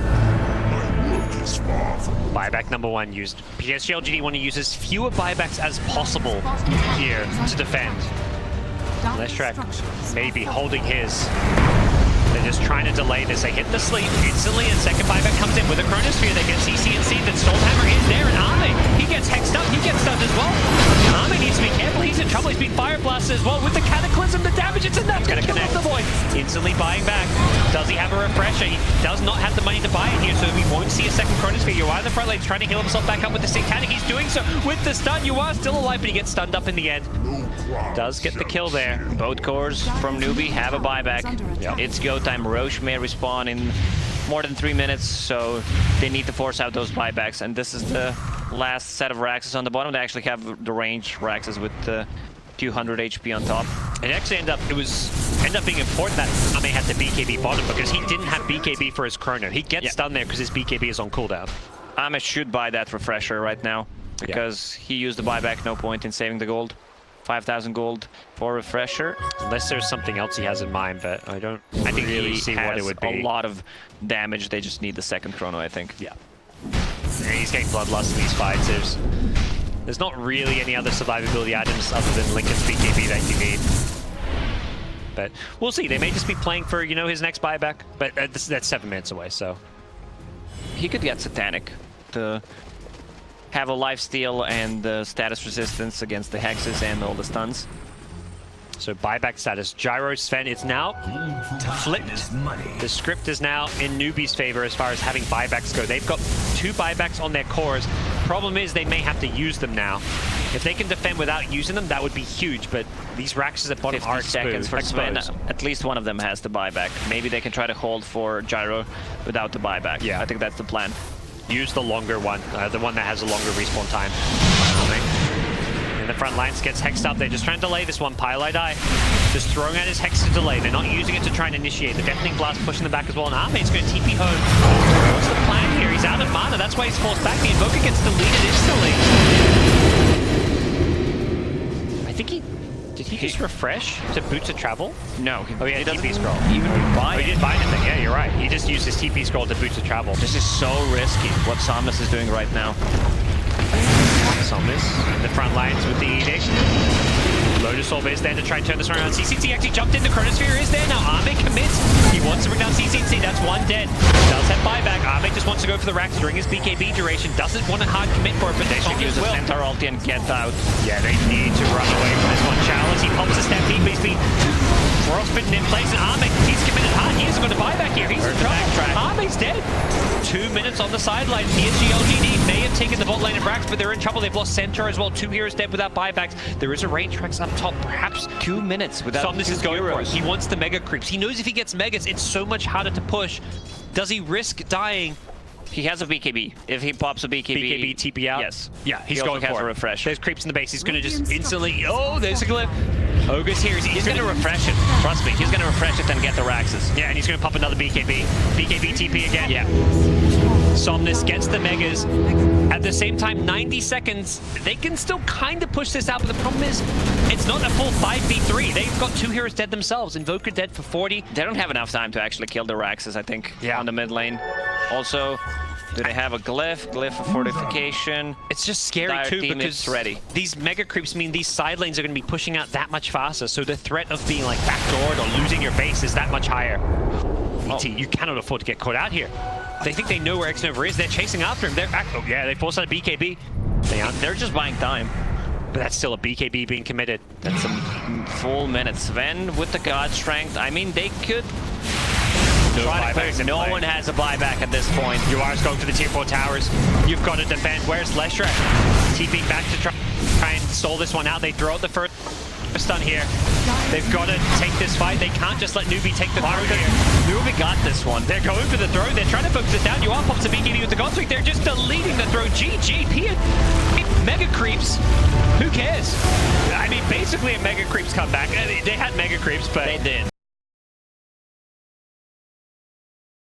Buyback number 1 used. PSG.LGD want to use as fewer buybacks as possible here to defend. Leshrac maybe holding his. They're just trying to delay this. They hit the sleep instantly, and second buyback comes in with a Chronosphere. They get CCNC, then Stormhammer is there, and Arme, he gets hexed up, he gets stunned as well. Arme needs to be careful, he's in trouble, he's been fire blasted as well. With the Cataclysm, the damage, it's enough to kill off the Void. Instantly buying back. Does he have a refresher? He does not have the money to buy it here, so we won't see a second Chronosphere. Yawar in the front lane trying to heal himself back up with the Satanic. He's doing so with the stun. Yawar still alive, but he gets stunned up in the end. Does get the kill there. Both cores from Newbee have a buyback. Yep. It's go time. Roche may respawn in more than 3 minutes, so they need to force out those buybacks. And this is the last set of Raxes on the bottom. They actually have the range Raxes with 200 HP on top. It actually ended up, it was ended up being important that Ame had the BKB bottom because he didn't have BKB for his chrono. He gets stunned there because his BKB is on cooldown. Ame should buy that refresher right now because he used the buyback, no point in saving the gold. 5,000 gold for refresher. Unless there's something else he has in mind, but I think really see what it would be. A lot of damage, they just need the second chrono, I think. Yeah. And he's getting bloodlust in these fights. There's not really any other survivability items other than Lincoln's BKB that you need. But we'll see. They may just be playing for, you know, his next buyback. But that's 7 minutes away, so. He could get Satanic to have a lifesteal and status resistance against the hexes and all the stuns. So buyback status. Gyro Sven, it's now flipped. The script is now in Newbee's favor as far as having buybacks go. They've got 2 buybacks on their cores. Problem is they may have to use them now. If they can defend without using them, that would be huge, but these Raxes at bottom are 50 seconds for Sven. At least one of them has the buyback. Maybe they can try to hold for Gyro without the buyback. Yeah. I think that's the plan. Use the longer one, the one that has a longer respawn time. In the front lines gets hexed up. They're just trying to delay this one. Pylite Eye just throwing out his hex to delay. They're not using it to try and initiate. The Deafening Blast pushing them back as well. And Ame's going to TP home. What's the plan here? He's out of mana. That's why he's forced back. The Invoker gets deleted instantly. I think did he just refresh to Boots of Travel? No. Oh, yeah, TP scroll. Even buy he didn't buy anything. Yeah, you're right. He just used his TP scroll to Boots of Travel. This is so risky, what Somnus is doing right now. Somnus in the front lines with the Edict. Lotus Orb is there to try and turn this around. CCC actually jumped in. The Chronosphere is there. Now Ame commits. He wants to bring down CCC. That's one dead. Does have buyback. Ame just wants to go for the Rax during his BKB duration. Doesn't want a hard commit for it, but They should use the Centaur ulti and get out. Yeah, they need to run away from this one. Chalice, he pops a Stampede, but he's been frostbitten in place, and Ame, he's committed hard. He isn't going to buy back here. He's in trouble. Ame's dead. 2 minutes on the sideline. PSG.LGD may have taken the bot lane of Rax, but they're in trouble. They've lost Centaur as well. 2 heroes dead without buybacks. There is a range Rax up top, perhaps. 2 minutes without Somnus is going for it. He wants the mega creeps. He knows if he gets megas, it's so much harder to push. Does he risk dying? He has a BKB. If he pops a BKB... TP out? Yes. Yeah, he's he going also has for a it. refresh. There's creeps in the base. He's going to just instantly... Oh, there's a glyph. Ogre's here. He's going to refresh it. Trust me, he's going to refresh it and get the Raxes. Yeah, and he's going to pop another BKB. BKB TP again. Yeah. Somnus gets the megas. At the same time, 90 seconds. They can still kind of push this out, but the problem is it's not a full 5v3. They've got 2 heroes dead themselves. Invoker dead for 40. They don't have enough time to actually kill the Raxes, I think, on the mid lane. Also, do they have a glyph? Glyph of fortification. It's just scary too because these mega creeps mean these side lanes are going to be pushing out that much faster. So the threat of being like backdoored or losing your base is that much higher. ET, you cannot afford to get caught out here. They think they know where Xnova is. They're chasing after him. Oh yeah, they forced out a BKB. They're just buying time. But that's still a BKB being committed. That's a full minute. Sven with the God Strength. I mean, they could... No one has a buyback at this point. UR's going for the tier 4 towers. You've got to defend. Where's Leshrac? TPing back to try and stall this one out. They throw out the first stun here. They've got to take this fight. They can't just let Newbee take the throne here. Newbee got this one. They're going for the throne. They're trying to focus it down. UR pops a BKB with the God Strike. They're just deleting the throne. GG. Mega creeps. Who cares? I mean, basically a mega creeps comeback. They had mega creeps, but... They did.